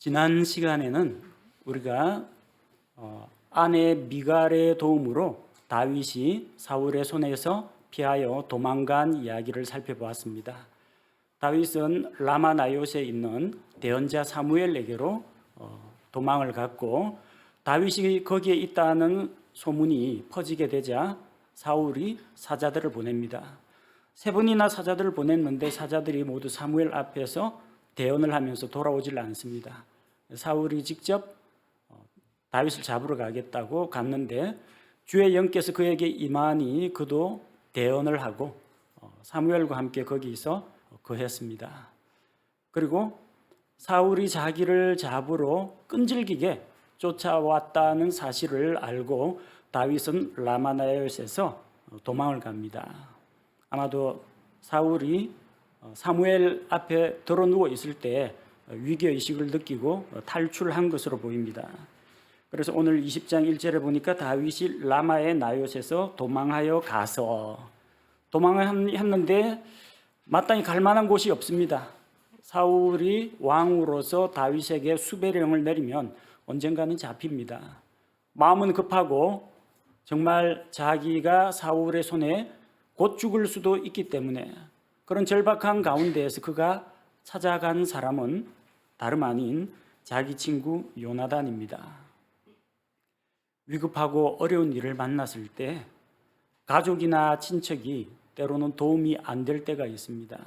지난 시간에는 우리가 아내 미갈의 도움으로 다윗이 사울의 손에서 피하여 도망간 이야기를 살펴보았습니다. 다윗은 라마나요스에 있는 대언자 사무엘에게로 도망을 갔고, 다윗이 거기에 있다는 소문이 퍼지게 되자 사울이 사자들을 보냅니다. 3번이나 사자들을 보냈는데 사자들이 모두 사무엘 앞에서 대언을 하면서 돌아오질 않습니다. 사울이 직접 다윗을 잡으러 가겠다고 갔는데 주의 영께서 그에게 임하니 그도 대언을 하고 사무엘과 함께 거기서 거했습니다. 그리고 사울이 자기를 잡으러 끈질기게 쫓아왔다는 사실을 알고 다윗은 라마나요스에서 도망을 갑니다. 아마도 사울이 사무엘 앞에 들어 누워 있을 때 위기의식을 느끼고 탈출한 것으로 보입니다. 그래서 오늘 20장 1절에 보니까 다윗이 라마의 나요스에서 도망하여 가서, 도망을 했는데 마땅히 갈 만한 곳이 없습니다. 사울이 왕으로서 다윗에게 수배령을 내리면 언젠가는 잡힙니다. 마음은 급하고 정말 자기가 사울의 손에 곧 죽을 수도 있기 때문에 그런 절박한 가운데에서 그가 찾아간 사람은 다름 아닌 자기 친구 요나단입니다. 위급하고 어려운 일을 만났을 때 가족이나 친척이 때로는 도움이 안 될 때가 있습니다.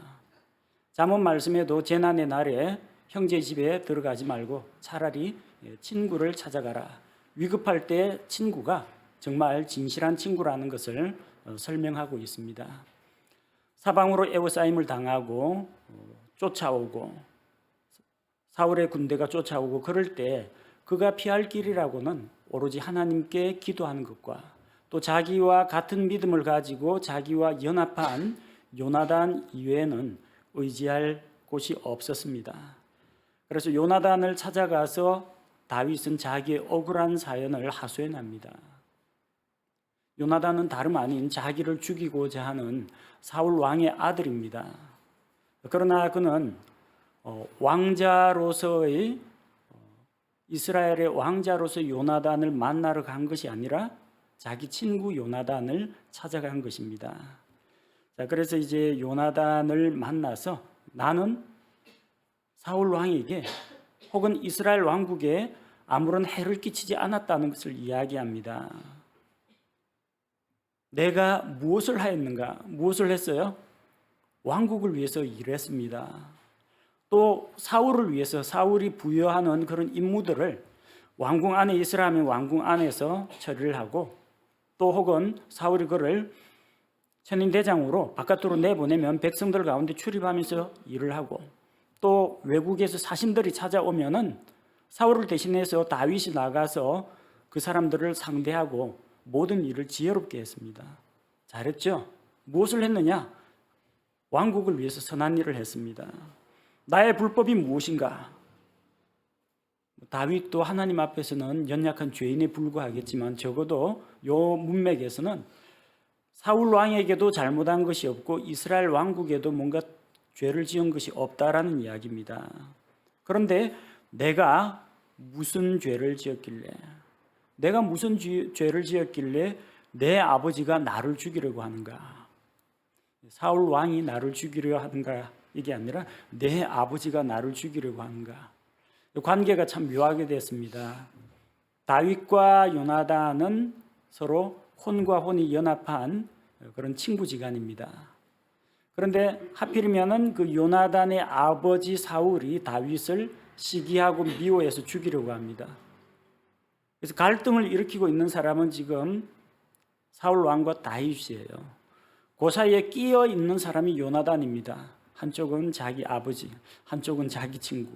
잠언 말씀에도 재난의 날에 형제 집에 들어가지 말고 차라리 친구를 찾아가라. 위급할 때 친구가 정말 진실한 친구라는 것을 설명하고 있습니다. 사방으로 애워싸임을 당하고 쫓아오고 사울의 군대가 쫓아오고 그럴 때 그가 피할 길이라고는 오로지 하나님께 기도하는 것과 또 자기와 같은 믿음을 가지고 자기와 연합한 요나단 이외에는 의지할 곳이 없었습니다. 그래서 요나단을 찾아가서 다윗은 자기의 억울한 사연을 하소연합니다. 요나단은 다름 아닌 자기를 죽이고자 하는 사울 왕의 아들입니다. 그러나 그는 왕자로서의 이스라엘의 왕자로서 요나단을 만나러 간 것이 아니라 자기 친구 요나단을 찾아간 것입니다. 자, 그래서 이제 요나단을 만나서 나는 사울 왕에게 혹은 이스라엘 왕국에 아무런 해를 끼치지 않았다는 것을 이야기합니다. 내가 무엇을 하였는가? 무엇을 했어요? 왕국을 위해서 일했습니다. 또 사울을 위해서 사울이 부여하는 그런 임무들을 왕궁 안에 있으라면 왕궁 안에서 처리를 하고 또 혹은 사울이 그를 천인대장으로 바깥으로 내보내면 백성들 가운데 출입하면서 일을 하고 또 외국에서 사신들이 찾아오면은 사울을 대신해서 다윗이 나가서 그 사람들을 상대하고 모든 일을 지혜롭게 했습니다. 잘했죠? 무엇을 했느냐? 왕국을 위해서 선한 일을 했습니다. 나의 불법이 무엇인가? 다윗도 하나님 앞에서는 연약한 죄인에 불과하겠지만 적어도 이 문맥에서는 사울 왕에게도 잘못한 것이 없고 이스라엘 왕국에도 뭔가 죄를 지은 것이 없다라는 이야기입니다. 그런데 내가 무슨 죄를 지었길래 내 아버지가 나를 죽이려고 하는가? 사울 왕이 나를 죽이려 하는가? 이게 아니라 내 아버지가 나를 죽이려고 하는가? 관계가 참 묘하게 됐습니다. 다윗과 요나단은 서로 혼과 혼이 연합한 그런 친구지간입니다. 그런데 하필이면은 그 요나단의 아버지 사울이 다윗을 시기하고 미워해서 죽이려고 합니다. 그래서 갈등을 일으키고 있는 사람은 지금 사울 왕과 다윗이에요. 그 사이에 끼어 있는 사람이 요나단입니다. 한쪽은 자기 아버지, 한쪽은 자기 친구.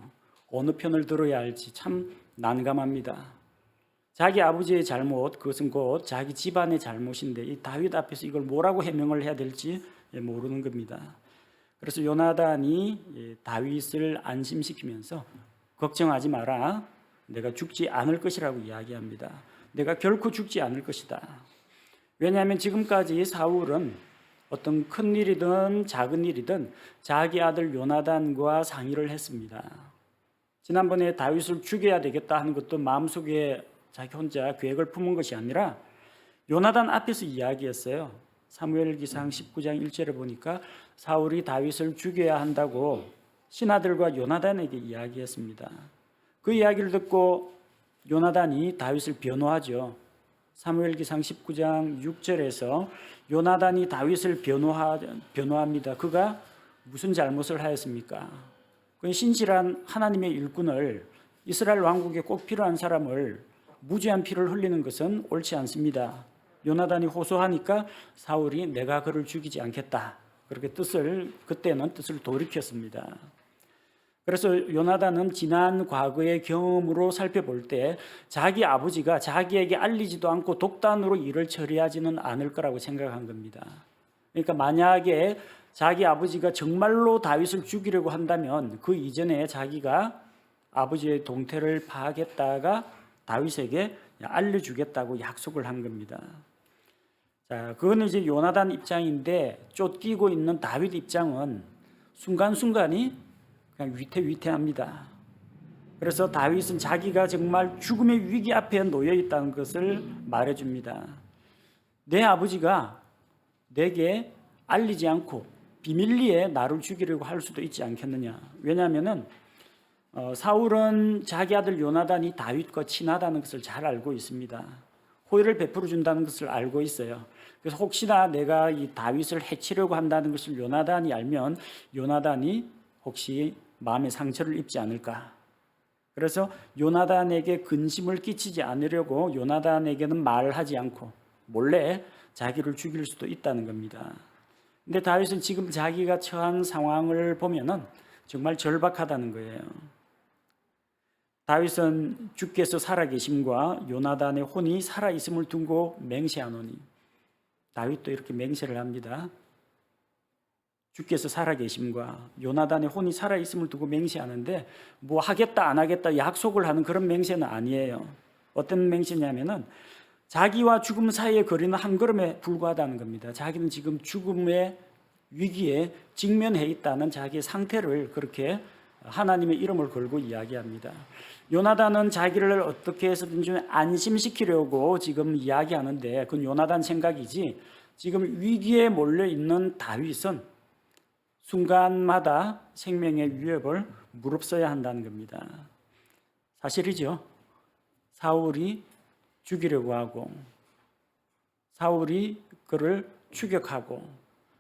어느 편을 들어야 할지 참 난감합니다. 자기 아버지의 잘못, 그것은 곧 자기 집안의 잘못인데 이 다윗 앞에서 이걸 뭐라고 해명을 해야 될지 모르는 겁니다. 그래서 요나단이 다윗을 안심시키면서 걱정하지 마라. 내가 죽지 않을 것이라고 이야기합니다. 내가 결코 죽지 않을 것이다. 왜냐하면 지금까지 사울은 어떤 큰 일이든 작은 일이든 자기 아들 요나단과 상의를 했습니다. 지난번에 다윗을 죽여야 되겠다 하는 것도 마음속에 자기 혼자 계획을 품은 것이 아니라 요나단 앞에서 이야기했어요. 사무엘기상 19장 1절에 보니까 사울이 다윗을 죽여야 한다고 신하들과 요나단에게 이야기했습니다. 그 이야기를 듣고 요나단이 다윗을 변호하죠. 사무엘기상 19장 6절에서 요나단이 다윗을 변호합니다. 그가 무슨 잘못을 하였습니까? 그 신실한 하나님의 일꾼을, 이스라엘 왕국에 꼭 필요한 사람을 무지한 피를 흘리는 것은 옳지 않습니다. 요나단이 호소하니까 사울이 내가 그를 죽이지 않겠다, 그렇게 그때는 뜻을 돌이켰습니다. 그래서 요나단은 지난 과거의 경험으로 살펴볼 때 자기 아버지가 자기에게 알리지도 않고 독단으로 일을 처리하지는 않을 거라고 생각한 겁니다. 그러니까 만약에 자기 아버지가 정말로 다윗을 죽이려고 한다면 그 이전에 자기가 아버지의 동태를 파악했다가 다윗에게 알려주겠다고 약속을 한 겁니다. 자, 그건 이제 요나단 입장인데 쫓기고 있는 다윗 입장은 순간순간이 그냥 위태위태합니다. 그래서 다윗은 자기가 정말 죽음의 위기 앞에 놓여 있다는 것을 말해줍니다. 내 아버지가 내게 알리지 않고 비밀리에 나를 죽이려고 할 수도 있지 않겠느냐. 왜냐하면은 사울은 자기 아들 요나단이 다윗과 친하다는 것을 잘 알고 있습니다. 호의를 베풀어 준다는 것을 알고 있어요. 그래서 혹시나 내가 이 다윗을 해치려고 한다는 것을 요나단이 알면 요나단이 혹시 마음의 상처를 입지 않을까. 그래서 요나단에게 근심을 끼치지 않으려고 요나단에게는 말하지 않고 몰래 자기를 죽일 수도 있다는 겁니다. 근데 다윗은 지금 자기가 처한 상황을 보면은 정말 절박하다는 거예요. 다윗은 주께서 살아계심과 요나단의 혼이 살아있음을 두고 맹세하노니, 다윗도 이렇게 맹세를 합니다. 주께서 살아계심과 요나단의 혼이 살아있음을 두고 맹세하는데 뭐 하겠다 안 하겠다 약속을 하는 그런 맹세는 아니에요. 어떤 맹세냐면은 자기와 죽음 사이의 거리는 한 걸음에 불과하다는 겁니다. 자기는 지금 죽음의 위기에 직면해 있다는 자기의 상태를 그렇게 하나님의 이름을 걸고 이야기합니다. 요나단은 자기를 어떻게 해서든지 안심시키려고 지금 이야기하는데 그건 요나단 생각이지, 지금 위기에 몰려 있는 다윗은 순간마다 생명의 위협을 무릅써야 한다는 겁니다. 사실이죠. 사울이 죽이려고 하고 사울이 그를 추격하고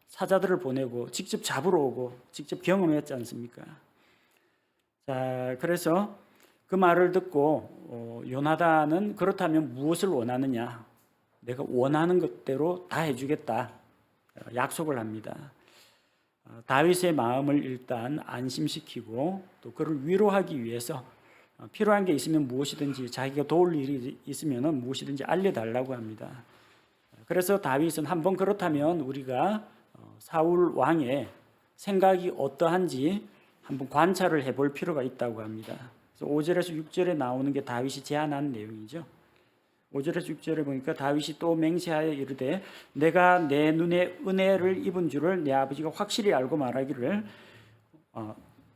사자들을 보내고 직접 잡으러 오고 직접 경험했지 않습니까? 자, 그래서 그 말을 듣고 요나단은 그렇다면 무엇을 원하느냐? 내가 원하는 것대로 다 해주겠다 약속을 합니다. 다윗의 마음을 일단 안심시키고 또 그를 위로하기 위해서 필요한 게 있으면 무엇이든지, 자기가 도울 일이 있으면 무엇이든지 알려달라고 합니다. 그래서 다윗은 한번 그렇다면 우리가 사울 왕의 생각이 어떠한지 한번 관찰을 해볼 필요가 있다고 합니다. 그래서 5절에서 6절에 나오는 게 다윗이 제안한 내용이죠. 5절에서 6절에 보니까 다윗이 또 맹세하여 이르되 내가 내 눈에 은혜를 입은 줄을 내 아버지가 확실히 알고 말하기를,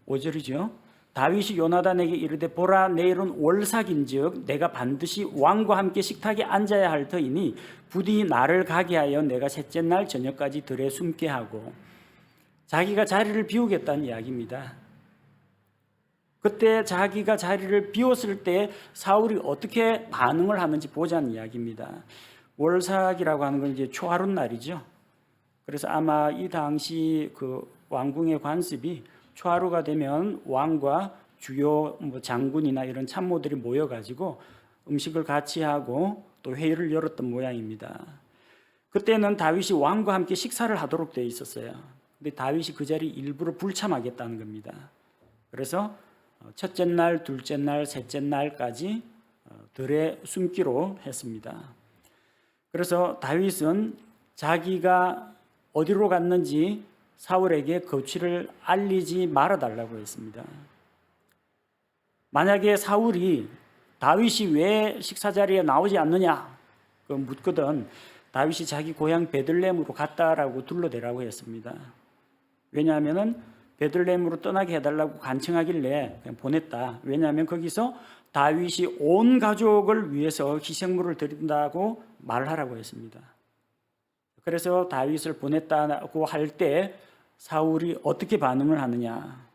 5절이죠. 다윗이 요나단에게 이르되 보라, 내일은 월삭인즉 내가 반드시 왕과 함께 식탁에 앉아야 할 터이니 부디 나를 가게 하여 내가 셋째 날 저녁까지 들에 숨게 하고, 자기가 자리를 비우겠다는 이야기입니다. 그때 자기가 자리를 비웠을 때 사울이 어떻게 반응을 하는지 보자는 이야기입니다. 월삭이라고 하는 건 이제 초하룻날이죠. 그래서 아마 이 당시 그 왕궁의 관습이 초하루가 되면 왕과 주요 장군이나 이런 참모들이 모여가지고 음식을 같이 하고 또 회의를 열었던 모양입니다. 그때는 다윗이 왕과 함께 식사를 하도록 되어 있었어요. 근데 다윗이 그 자리 일부러 불참하겠다는 겁니다. 그래서 첫째 날, 둘째 날, 셋째 날까지 들에 숨기로 했습니다. 그래서 다윗은 자기가 어디로 갔는지 사울에게 거취를 알리지 말아달라고 했습니다. 만약에 사울이 다윗이 왜 식사 자리에 나오지 않느냐 묻거든 다윗이 자기 고향 베들레헴으로 갔다라고 둘러대라고 했습니다. 왜냐하면은 베들레헴으로 떠나게 해달라고 간청하길래 그냥 보냈다. 왜냐하면 거기서 다윗이 온 가족을 위해서 희생물을 드린다고 말하라고 했습니다. 그래서 다윗을 보냈다고 할 때 사울이 어떻게 반응을 하느냐.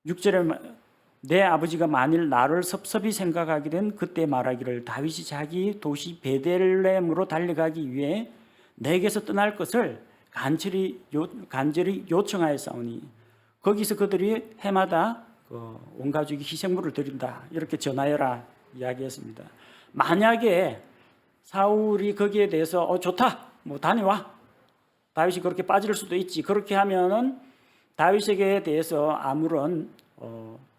6절에 내 아버지가 만일 나를 섭섭히 생각하게 그때 말하기를 다윗이 자기 도시 베들레헴으로 달려가기 위해 내게서 떠날 것을 간절히 요청하였사오니 거기서 그들이 해마다 온 가족이 희생물을 드린다 이렇게 전하여라 이야기했습니다. 만약에 사울이 거기에 대해서 좋다 뭐 다녀와 다윗이 그렇게 빠질 수도 있지 그렇게 하면은 다윗에게 대해서 아무런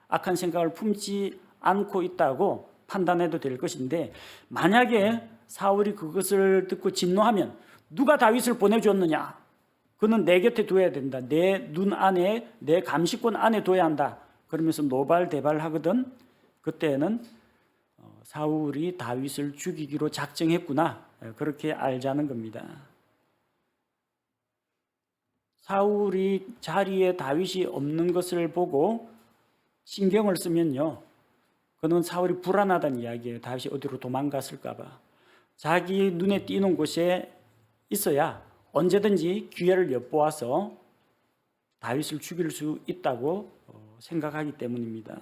악한 생각을 품지 않고 있다고 판단해도 될 것인데 만약에 사울이 그것을 듣고 진노하면 누가 다윗을 보내줬느냐? 그는 내 곁에 둬야 된다. 내 눈 안에 내 감시권 안에 둬야 한다. 그러면서 노발대발하거든. 그때는 사울이 다윗을 죽이기로 작정했구나. 그렇게 알자는 겁니다. 사울이 자리에 다윗이 없는 것을 보고 신경을 쓰면요. 그는 사울이 불안하다는 이야기예요. 다윗이 어디로 도망갔을까 봐. 자기 눈에 띄는 곳에 있어야 언제든지 기회를 엿보아서 다윗을 죽일 수 있다고 생각하기 때문입니다.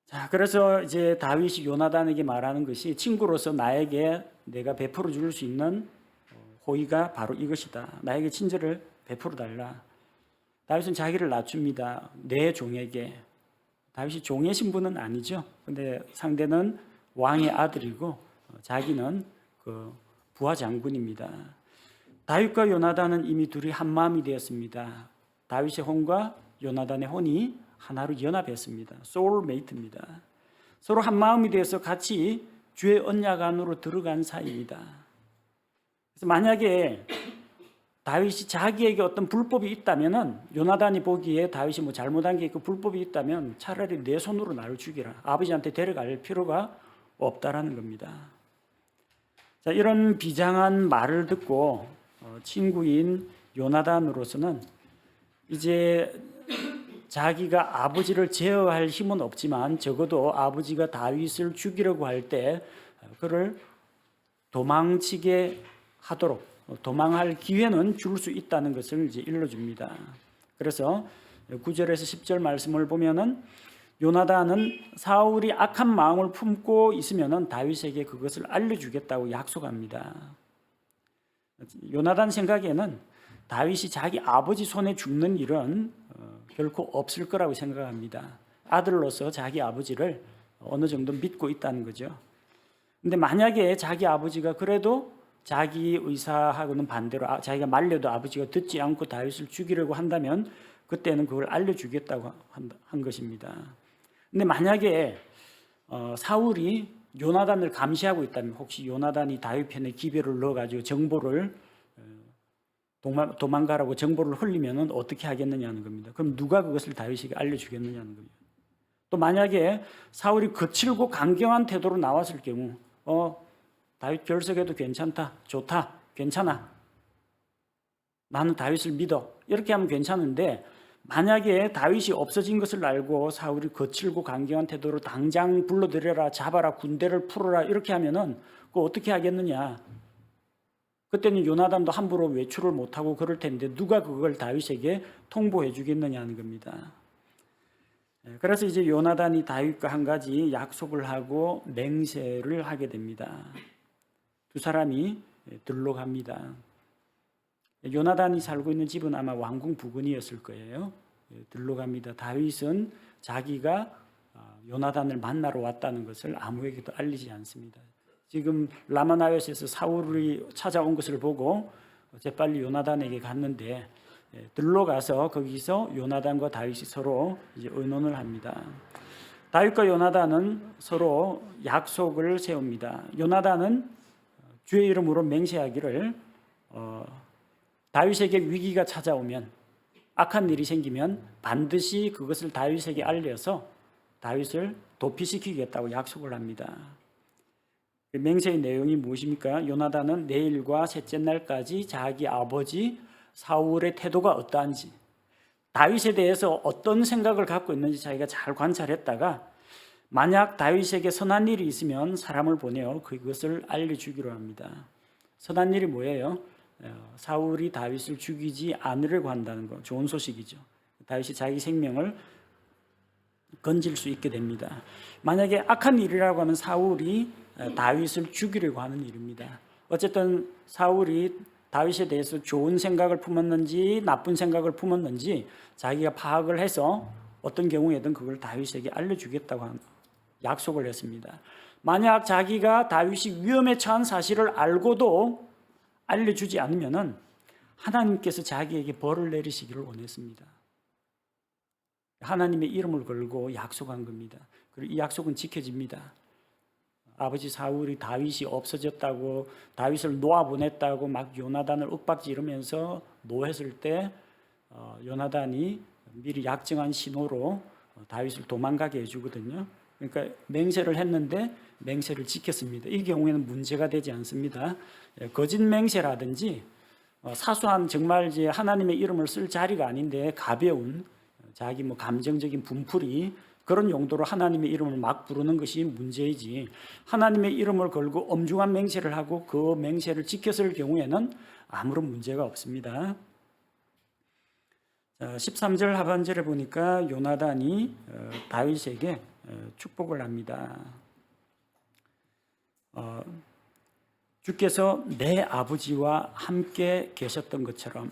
자, 그래서 이제 다윗이 요나단에게 말하는 것이 친구로서 나에게 내가 베풀어 줄 수 있는 호의가 바로 이것이다. 나에게 친절을 베풀어 달라. 다윗은 자기를 낮춥니다. 내 종에게. 다윗이 종의 신분은 아니죠. 근데 상대는 왕의 아들이고 자기는 그 부하 장군입니다. 다윗과 요나단은 이미 둘이 한 마음이 되었습니다. 다윗의 혼과 요나단의 혼이 하나로 연합했습니다. 소울메이트입니다. 서로 한 마음이 되어서 같이 주의 언약 안으로 들어간 사이입니다. 그래서 만약에 다윗이 자기에게 어떤 불법이 있다면은 요나단이 보기에 다윗이 뭐 잘못한 게 있고 불법이 있다면 차라리 내 손으로 나를 죽이라. 아버지한테 데려갈 필요가 없다라는 겁니다. 자, 이런 비장한 말을 듣고 친구인 요나단으로서는 이제 자기가 아버지를 제어할 힘은 없지만 적어도 아버지가 다윗을 죽이려고 할 때 그를 도망치게 하도록 도망할 기회는 줄 수 있다는 것을 이제 일러줍니다. 그래서 9절에서 10절 말씀을 보면은 요나단은 사울이 악한 마음을 품고 있으면은 다윗에게 그것을 알려주겠다고 약속합니다. 요나단 생각에는 다윗이 자기 아버지 손에 죽는 일은 결코 없을 거라고 생각합니다. 아들로서 자기 아버지를 어느 정도 믿고 있다는 거죠. 근데 만약에 자기 아버지가 그래도 자기 의사하고는 반대로 자기가 말려도 아버지가 듣지 않고 다윗을 죽이려고 한다면 그때는 그걸 알려주겠다고 한 것입니다. 근데 만약에 사울이 요나단을 감시하고 있다면 혹시 요나단이 다윗 편에 기별을 넣어가지고 정보를 도망가라고 정보를 흘리면 어떻게 하겠느냐는 겁니다. 그럼 누가 그것을 다윗에게 알려주겠느냐는 겁니다. 또 만약에 사울이 거칠고 강경한 태도로 나왔을 경우 다윗 결석해도 괜찮다, 좋다, 괜찮아. 나는 다윗을 믿어. 이렇게 하면 괜찮은데 만약에 다윗이 없어진 것을 알고 사울이 거칠고 강경한 태도로 당장 불러들여라, 잡아라, 군대를 풀어라 이렇게 하면은 그거 어떻게 하겠느냐. 그때는 요나단도 함부로 외출을 못하고 그럴 텐데 누가 그걸 다윗에게 통보해 주겠느냐는 겁니다. 그래서 이제 요나단이 다윗과 한 가지 약속을 하고 맹세를 하게 됩니다. 두 사람이 들로 갑니다. 요나단이 살고 있는 집은 아마 왕궁 부근이었을 거예요. 들로 갑니다. 다윗은 자기가 요나단을 만나러 왔다는 것을 아무에게도 알리지 않습니다. 지금 라마나요스에서 사울이 찾아온 것을 보고 재빨리 요나단에게 갔는데 들로 가서 거기서 요나단과 다윗이 서로 이제 의논을 합니다. 다윗과 요나단은 서로 약속을 세웁니다. 요나단은 주의 이름으로 맹세하기를 다윗에게 위기가 찾아오면 악한 일이 생기면 반드시 그것을 다윗에게 알려서 다윗을 도피시키겠다고 약속을 합니다. 맹세의 내용이 무엇입니까? 요나단은 내일과 셋째 날까지 자기 아버지 사울의 태도가 어떠한지, 다윗에 대해서 어떤 생각을 갖고 있는지 자기가 잘 관찰했다가 만약 다윗에게 선한 일이 있으면 사람을 보내어 그것을 알려주기로 합니다. 선한 일이 뭐예요? 사울이 다윗을 죽이지 않으려고 한다는 거, 좋은 소식이죠. 다윗이 자기 생명을 건질 수 있게 됩니다. 만약에 악한 일이라고 하면 사울이 다윗을 죽이려고 하는 일입니다. 어쨌든 사울이 다윗에 대해서 좋은 생각을 품었는지 나쁜 생각을 품었는지 자기가 파악을 해서 어떤 경우에든 그걸 다윗에게 알려주겠다고 약속을 했습니다. 만약 자기가 다윗이 위험에 처한 사실을 알고도 알려주지 않으면은 하나님께서 자기에게 벌을 내리시기를 원했습니다. 하나님의 이름을 걸고 약속한 겁니다. 그리고 이 약속은 지켜집니다. 아버지 사울이 다윗이 없어졌다고, 다윗을 놓아보냈다고 막 요나단을 윽박지르면서 노했을 때 요나단이 미리 약정한 신호로 다윗을 도망가게 해주거든요. 그러니까 맹세를 했는데 맹세를 지켰습니다. 이 경우에는 문제가 되지 않습니다. 거짓 맹세라든지 사소한 정말 이제 하나님의 이름을 쓸 자리가 아닌데 가벼운 자기 감정적인 분풀이 그런 용도로 하나님의 이름을 막 부르는 것이 문제이지, 하나님의 이름을 걸고 엄중한 맹세를 하고 그 맹세를 지켰을 경우에는 아무런 문제가 없습니다. 13절 하반절에 보니까 요나단이 다윗에게 축복을 합니다. 주께서 내 아버지와 함께 계셨던 것처럼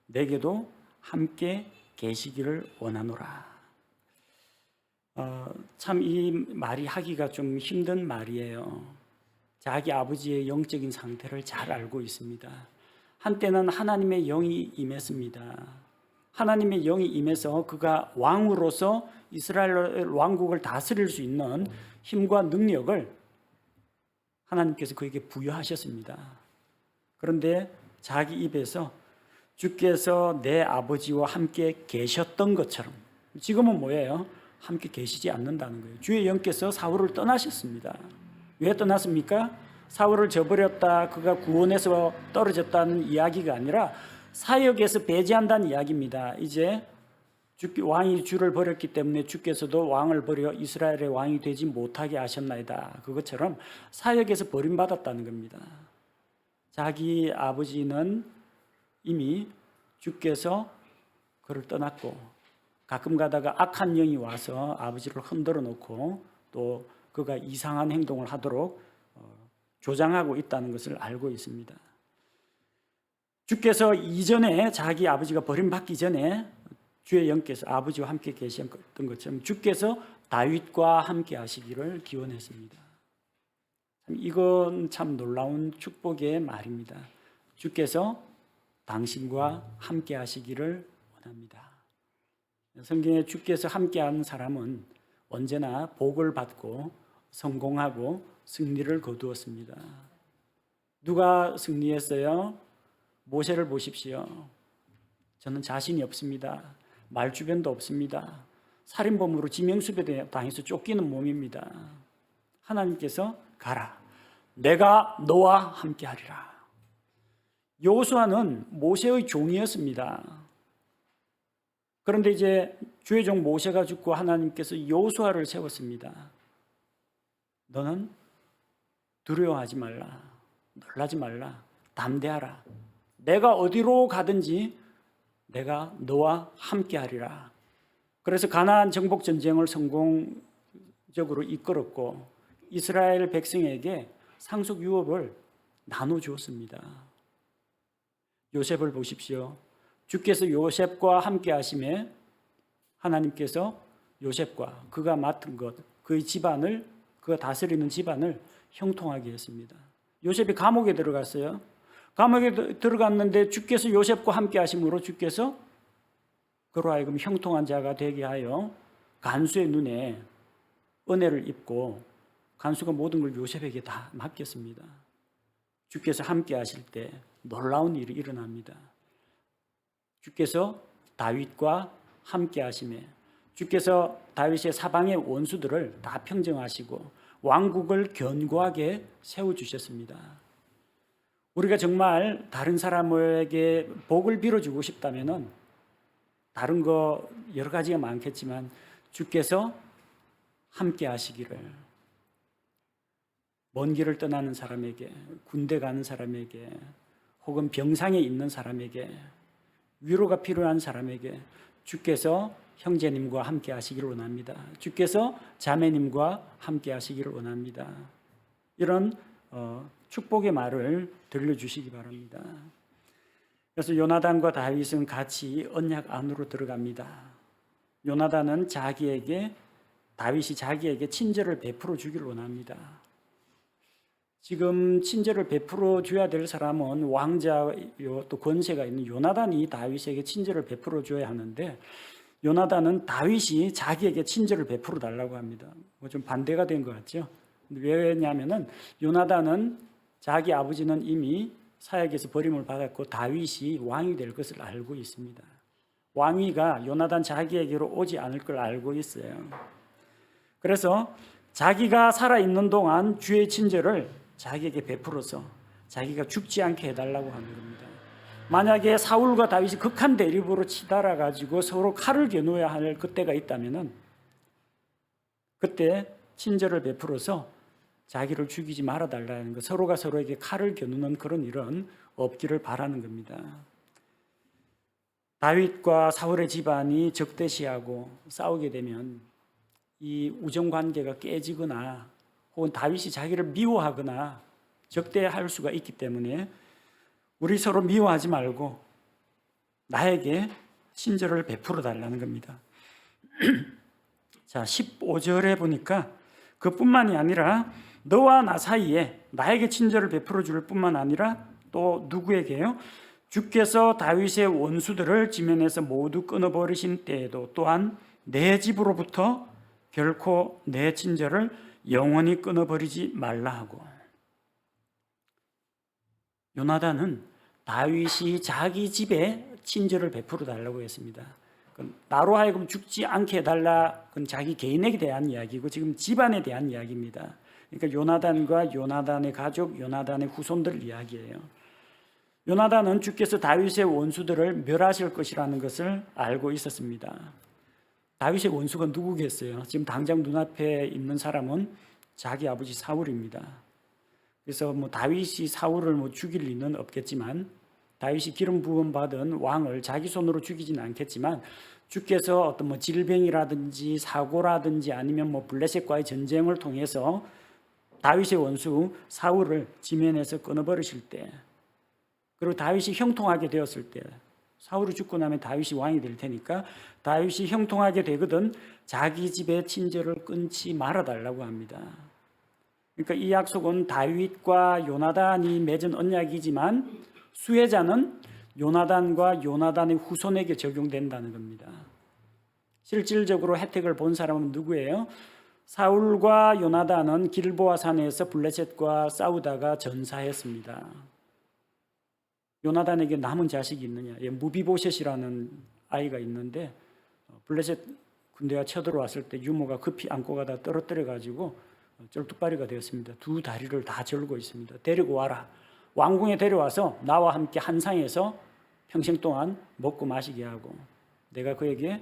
내게도 함께 계시기를 원하노라. 참 이 말이 하기가 좀 힘든 말이에요. 자기 아버지의 영적인 상태를 잘 알고 있습니다. 한때는 하나님의 영이 임했습니다. 하나님의 영이 임해서 그가 왕으로서 이스라엘 왕국을 다스릴 수 있는 힘과 능력을 하나님께서 그에게 부여하셨습니다. 그런데 자기 입에서 주께서 내 아버지와 함께 계셨던 것처럼, 지금은 뭐예요? 함께 계시지 않는다는 거예요. 주의 영께서 사울을 떠나셨습니다. 왜 떠났습니까? 사울을 저버렸다, 그가 구원에서 떨어졌다는 이야기가 아니라 사역에서 배제한다는 이야기입니다. 이제 왕이 주를 버렸기 때문에 주께서도 왕을 버려 이스라엘의 왕이 되지 못하게 하셨나이다. 그것처럼 사역에서 버림받았다는 겁니다. 자기 아버지는 이미 주께서 그를 떠났고, 가끔 가다가 악한 영이 와서 아버지를 흔들어 놓고 또 그가 이상한 행동을 하도록 조장하고 있다는 것을 알고 있습니다. 주께서 이전에 자기 아버지가 버림받기 전에 주의 영께서 아버지와 함께 계셨던 것처럼 주께서 다윗과 함께 하시기를 기원했습니다. 이건 참 놀라운 축복의 말입니다. 주께서 당신과 함께 하시기를 원합니다. 성경에 주께서 함께하는 사람은 언제나 복을 받고 성공하고 승리를 거두었습니다. 누가 승리했어요? 모세를 보십시오. 저는 자신이 없습니다. 말주변도 없습니다. 살인범으로 지명수배 당해서 쫓기는 몸입니다. 하나님께서 가라. 내가 너와 함께하리라. 여호수아는 모세의 종이었습니다. 그런데 이제 주의 종 모세가 죽고 하나님께서 여호수아를 세웠습니다. 너는 두려워하지 말라. 놀라지 말라. 담대하라. 내가 어디로 가든지 내가 너와 함께하리라. 그래서 가나안 정복 전쟁을 성공적으로 이끌었고 이스라엘 백성에게 상속 유업을 나눠주었습니다. 요셉을 보십시오. 주께서 요셉과 함께 하심에 하나님께서 요셉과 그가 맡은 것, 그의 집안을, 그가 다스리는 집안을 형통하게 했습니다. 요셉이 감옥에 들어갔어요. 감옥에 들어갔는데 주께서 요셉과 함께 하심으로 주께서 그로 하여금 형통한 자가 되게 하여 간수의 눈에 은혜를 입고 간수가 모든 걸 요셉에게 다 맡겼습니다. 주께서 함께 하실 때 놀라운 일이 일어납니다. 주께서 다윗과 함께 하심에 주께서 다윗의 사방의 원수들을 다 평정하시고 왕국을 견고하게 세워주셨습니다. 우리가 정말 다른 사람에게 복을 빌어주고 싶다면은 다른 거 여러 가지가 많겠지만 주께서 함께 하시기를, 먼 길을 떠나는 사람에게, 군대 가는 사람에게, 혹은 병상에 있는 사람에게, 위로가 필요한 사람에게 주께서 형제님과 함께 하시기를 원합니다. 주께서 자매님과 함께 하시기를 원합니다. 이런 축복의 말을 들려주시기 바랍니다. 그래서 요나단과 다윗은 같이 언약 안으로 들어갑니다. 요나단은 다윗이 자기에게 친절을 베풀어 주기를 원합니다. 지금 친절을 베풀어 줘야 될 사람은 왕자요 또 권세가 있는 요나단이 다윗에게 친절을 베풀어 줘야 하는데, 요나단은 다윗이 자기에게 친절을 베풀어 달라고 합니다. 좀 반대가 된 것 같죠? 왜냐하면은 요나단은 자기 아버지는 이미 사역에서 버림을 받았고 다윗이 왕이 될 것을 알고 있습니다. 왕위가 요나단 자기에게로 오지 않을 걸 알고 있어요. 그래서 자기가 살아있는 동안 주의 친절을 자기에게 베풀어서 자기가 죽지 않게 해달라고 하는 겁니다. 만약에 사울과 다윗이 극한 대립으로 치달아 가지고 서로 칼을 겨누어야 할 그때가 있다면은 그때 친절을 베풀어서 자기를 죽이지 말아 달라는 것, 서로가 서로에게 칼을 겨누는 그런 일은 없기를 바라는 겁니다. 다윗과 사울의 집안이 적대시하고 싸우게 되면 이 우정 관계가 깨지거나 혹은 다윗이 자기를 미워하거나 적대할 수가 있기 때문에 우리 서로 미워하지 말고 나에게 친절을 베풀어 달라는 겁니다. 자, 15절에 보니까 그뿐만이 아니라 너와 나 사이에 나에게 친절을 베풀어 줄 뿐만 아니라 또 누구에게요? 주께서 다윗의 원수들을 지면에서 모두 끊어버리신 때에도 또한 내 집으로부터 결코 내 친절을 영원히 끊어버리지 말라 하고, 요나단은 다윗이 자기 집에 친절을 베풀어 달라고 했습니다. 나로 하여금 죽지 않게 해달라, 그건 자기 개인에게 대한 이야기고 지금 집안에 대한 이야기입니다. 그러니까 요나단과 요나단의 가족, 요나단의 후손들 이야기예요. 요나단은 주께서 다윗의 원수들을 멸하실 것이라는 것을 알고 있었습니다. 다윗의 원수가 누구겠어요? 지금 당장 눈앞에 있는 사람은 자기 아버지 사울입니다. 그래서 다윗이 사울을 죽일 리는 없겠지만, 다윗이 기름 부음 받은 왕을 자기 손으로 죽이지는 않겠지만, 주께서 어떤 질병이라든지 사고라든지 아니면 블레셋과의 전쟁을 통해서 다윗의 원수 사울을 지면에서 끊어버리실 때, 그리고 다윗이 형통하게 되었을 때, 사울이 죽고 나면 다윗이 왕이 될 테니까 다윗이 형통하게 되거든 자기 집의 친절을 끊지 말아달라고 합니다. 그러니까 이 약속은 다윗과 요나단이 맺은 언약이지만 수혜자는 요나단과 요나단의 후손에게 적용된다는 겁니다. 실질적으로 혜택을 본 사람은 누구예요? 사울과 요나단은 길보아 산에서 블레셋과 싸우다가 전사했습니다. 요나단에게 남은 자식이 있느냐? 무비보셋이라는 아이가 있는데 블레셋 군대가 쳐들어왔을 때 유모가 급히 안고 가다 떨어뜨려 가지고 쩔뚝발이가 되었습니다. 두 다리를 다 절고 있습니다. 데리고 와라. 왕궁에 데려와서 나와 함께 한 상에서 평생 동안 먹고 마시게 하고 내가 그에게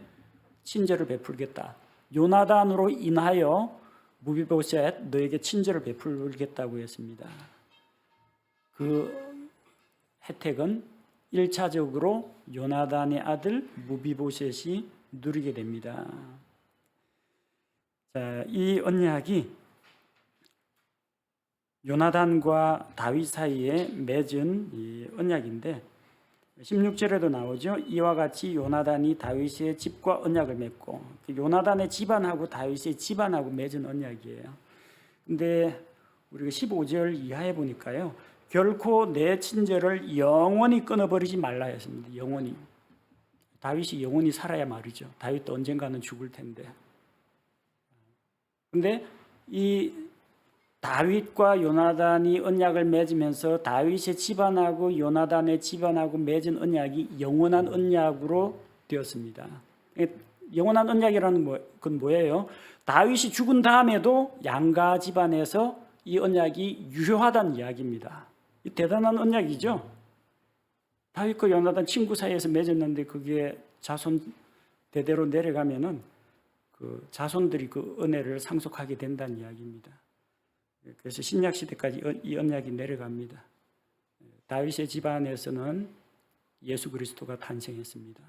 친절을 베풀겠다. 요나단으로 인하여 무비보셋 너에게 친절을 베풀겠다고 했습니다. 그 혜택은 1차적으로 요나단의 아들 무비보셋이 누리게 됩니다. 자, 이 언약이 요나단과 다윗 사이에 맺은 이 언약인데 16절에도 나오죠. 이와 같이 요나단이 다윗의 집과 언약을 맺고, 요나단의 집안하고 다윗의 집안하고 맺은 언약이에요. 근데 우리가 15절 이하에 보니까요, 결코 내 친절을 영원히 끊어버리지 말라 했습니다. 영원히. 다윗이 영원히 살아야 말이죠. 다윗도 언젠가는 죽을 텐데. 근데 이 다윗과 요나단이 언약을 맺으면서 다윗의 집안하고 요나단의 집안하고 맺은 언약이 영원한 언약으로 되었습니다. 영원한 언약이라는 건 뭐예요? 다윗이 죽은 다음에도 양가 집안에서 이 언약이 유효하다는 이야기입니다. 이 대단한 언약이죠. 다윗과 요나단 친구 사이에서 맺었는데 그게 자손 대대로 내려가면은 그 자손들이 그 은혜를 상속하게 된다는 이야기입니다. 그래서 신약 시대까지 이 언약이 내려갑니다. 다윗의 집안에서는 예수 그리스도가 탄생했습니다.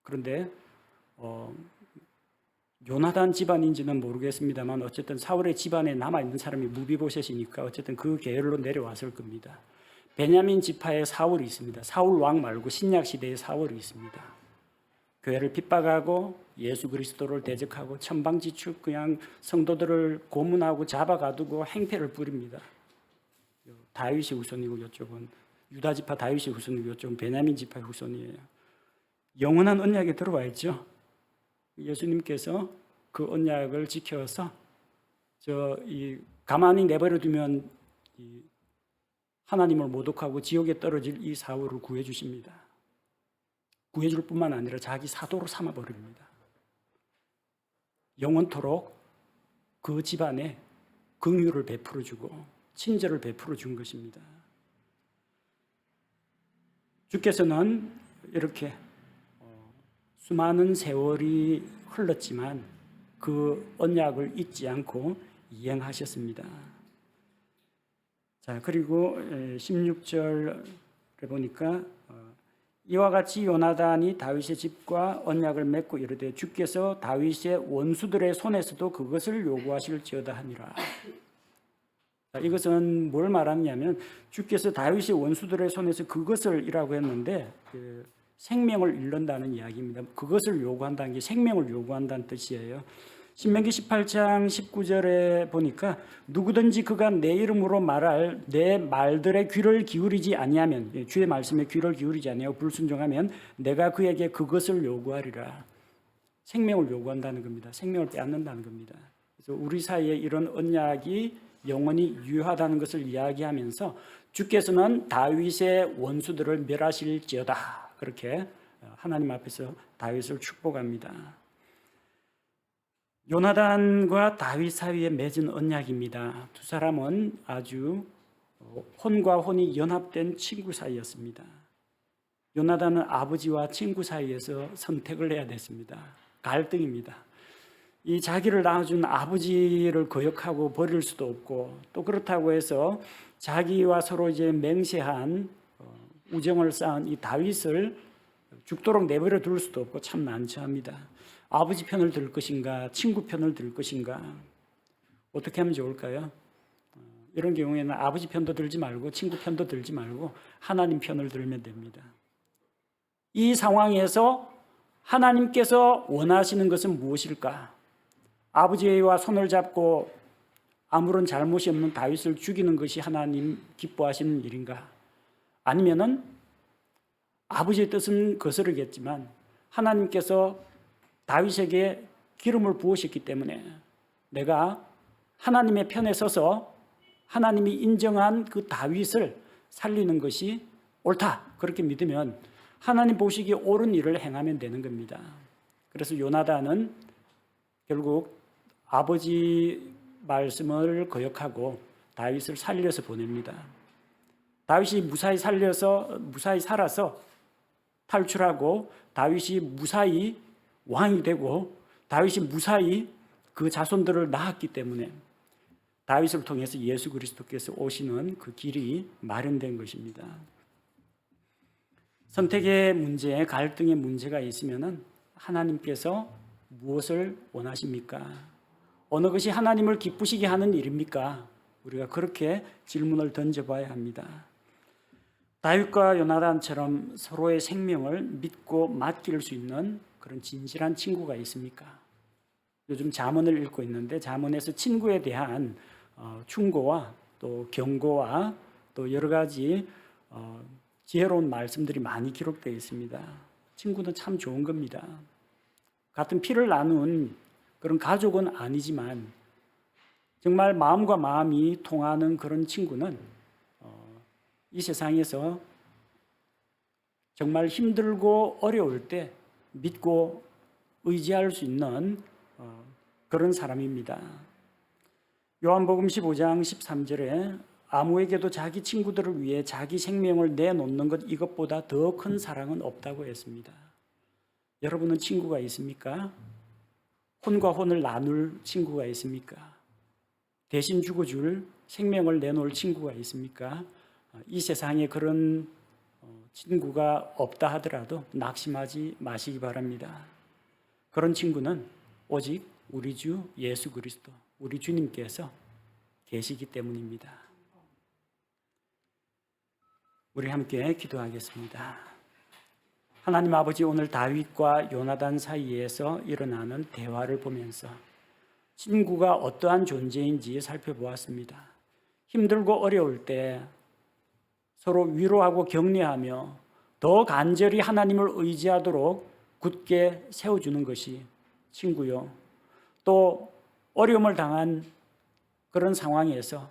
그런데 요나단 집안인지는 모르겠습니다만 어쨌든 사울의 집안에 남아있는 사람이 무비보셋이니까 어쨌든 그 계열로 내려왔을 겁니다. 베냐민 지파에 사울이 있습니다. 사울 왕 말고 신약 시대에 사울이 있습니다. 교회를 핍박하고 예수 그리스도를 대적하고 천방지축 그냥 성도들을 고문하고 잡아가두고 행패를 부립니다. 다윗이 후손이고 이쪽은 유다 지파 다윗이 후손이고 이쪽은 베냐민 지파의 후손이에요. 영원한 언약에 들어와 있죠. 예수님께서 그 언약을 지켜서 가만히 내버려 두면 하나님을 모독하고 지옥에 떨어질 이 사울을 구해 주십니다. 구해줄 뿐만 아니라 자기 사도로 삼아버립니다. 영원토록 그 집안에 긍휼을 베풀어주고 친절을 베풀어준 것입니다. 주께서는 이렇게 수많은 세월이 흘렀지만 그 언약을 잊지 않고 이행하셨습니다. 자, 그리고 16절에 보니까 이와 같이 요나단이 다윗의 집과 언약을 맺고 이르되 주께서 다윗의 원수들의 손에서도 그것을 요구하실지어다 하니라. 자, 이것은 뭘 말하느냐면 주께서 다윗의 원수들의 손에서 그것을 이라고 했는데 생명을 잃는다는 이야기입니다. 그것을 요구한다는 게 생명을 요구한다는 뜻이에요. 신명기 18장 19절에 보니까 누구든지 그가 내 이름으로 말할 내 말들의 귀를 기울이지 아니하면, 주의 말씀에 귀를 기울이지 아니하고 불순종하면 내가 그에게 그것을 요구하리라. 생명을 요구한다는 겁니다. 생명을 빼앗는다는 겁니다. 그래서 우리 사이에 이런 언약이 영원히 유효하다는 것을 이야기하면서 주께서는 다윗의 원수들을 멸하실지어다. 그렇게 하나님 앞에서 다윗을 축복합니다. 요나단과 다윗 사이에 맺은 언약입니다. 두 사람은 아주 혼과 혼이 연합된 친구 사이였습니다. 요나단은 아버지와 친구 사이에서 선택을 해야 됐습니다. 갈등입니다. 이 자기를 낳아준 아버지를 거역하고 버릴 수도 없고 또 그렇다고 해서 자기와 서로 이제 맹세한 우정을 쌓은 이 다윗을 죽도록 내버려 둘 수도 없고 참 난처합니다. 아버지 편을 들 것인가 친구 편을 들 것인가 어떻게 하면 좋을까요? 이런 경우에는 아버지 편도 들지 말고 친구 편도 들지 말고 하나님 편을 들면 됩니다. 이 상황에서 하나님께서 원하시는 것은 무엇일까? 아버지와 손을 잡고 아무런 잘못이 없는 다윗을 죽이는 것이 하나님 기뻐하시는 일인가? 아니면은 아버지의 뜻은 거스르겠지만 하나님께서 다윗에게 기름을 부으셨기 때문에 내가 하나님의 편에 서서 하나님이 인정한 그 다윗을 살리는 것이 옳다. 그렇게 믿으면 하나님 보시기에 옳은 일을 행하면 되는 겁니다. 그래서 요나단은 결국 아버지 말씀을 거역하고 다윗을 살려서 보냅니다. 다윗이 무사히 살아서 탈출하고 다윗이 무사히 왕이 되고 다윗이 무사히 그 자손들을 낳았기 때문에 다윗을 통해서 예수 그리스도께서 오시는 그 길이 마련된 것입니다. 선택의 문제, 갈등의 문제가 있으면은 하나님께서 무엇을 원하십니까? 어느 것이 하나님을 기쁘시게 하는 일입니까? 우리가 그렇게 질문을 던져봐야 합니다. 다윗과 요나단처럼 서로의 생명을 믿고 맡길 수 있는 그런 진실한 친구가 있습니까? 요즘 잠언을 읽고 있는데 잠언에서 친구에 대한 충고와 또 경고와 또 여러 가지 지혜로운 말씀들이 많이 기록되어 있습니다. 친구는 참 좋은 겁니다. 같은 피를 나눈 그런 가족은 아니지만 정말 마음과 마음이 통하는 그런 친구는 이 세상에서 정말 힘들고 어려울 때 믿고 의지할 수 있는 그런 사람입니다. 요한복음 15장 13절에 아무에게도 자기 친구들을 위해 자기 생명을 내놓는 것 이것보다 더 큰 사랑은 없다고 했습니다. 여러분은 친구가 있습니까? 혼과 혼을 나눌 친구가 있습니까? 대신 죽어줄 생명을 내놓을 친구가 있습니까? 이 세상에 그런 친구가 없다 하더라도 낙심하지 마시기 바랍니다. 그런 친구는 오직 우리 주 예수 그리스도, 우리 주님께서 계시기 때문입니다. 우리 함께 기도하겠습니다. 하나님 아버지, 오늘 다윗과 요나단 사이에서 일어나는 대화를 보면서 친구가 어떠한 존재인지 살펴보았습니다. 힘들고 어려울 때 서로 위로하고 격려하며 더 간절히 하나님을 의지하도록 굳게 세워주는 것이 친구요. 또 어려움을 당한 그런 상황에서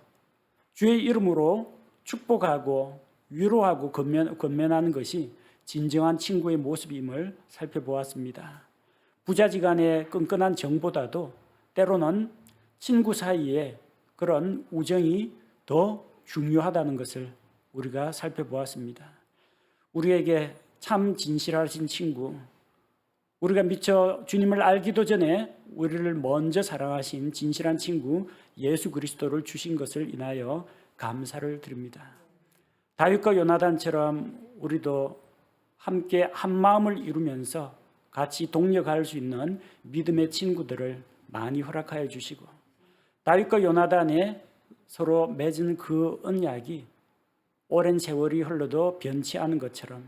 주의 이름으로 축복하고 위로하고 건면하는 것이 진정한 친구의 모습임을 살펴보았습니다. 부자지간의 끈끈한 정보다도 때로는 친구 사이에 그런 우정이 더 중요하다는 것을 우리가 살펴보았습니다. 우리에게 참 진실하신 친구, 우리가 미처 주님을 알기도 전에 우리를 먼저 사랑하신 진실한 친구 예수 그리스도를 주신 것을 인하여 감사를 드립니다. 다윗과 요나단처럼 우리도 함께 한 마음을 이루면서 같이 동력할 수 있는 믿음의 친구들을 많이 허락하여 주시고, 다윗과 요나단의 서로 맺은 그 언약이 오랜 세월이 흘러도 변치 않은 것처럼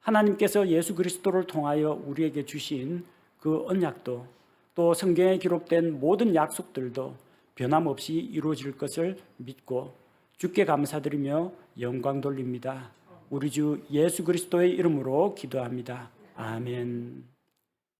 하나님께서 예수 그리스도를 통하여 우리에게 주신 그 언약도, 또 성경에 기록된 모든 약속들도 변함없이 이루어질 것을 믿고 주께 감사드리며 영광 돌립니다. 우리 주 예수 그리스도의 이름으로 기도합니다. 아멘.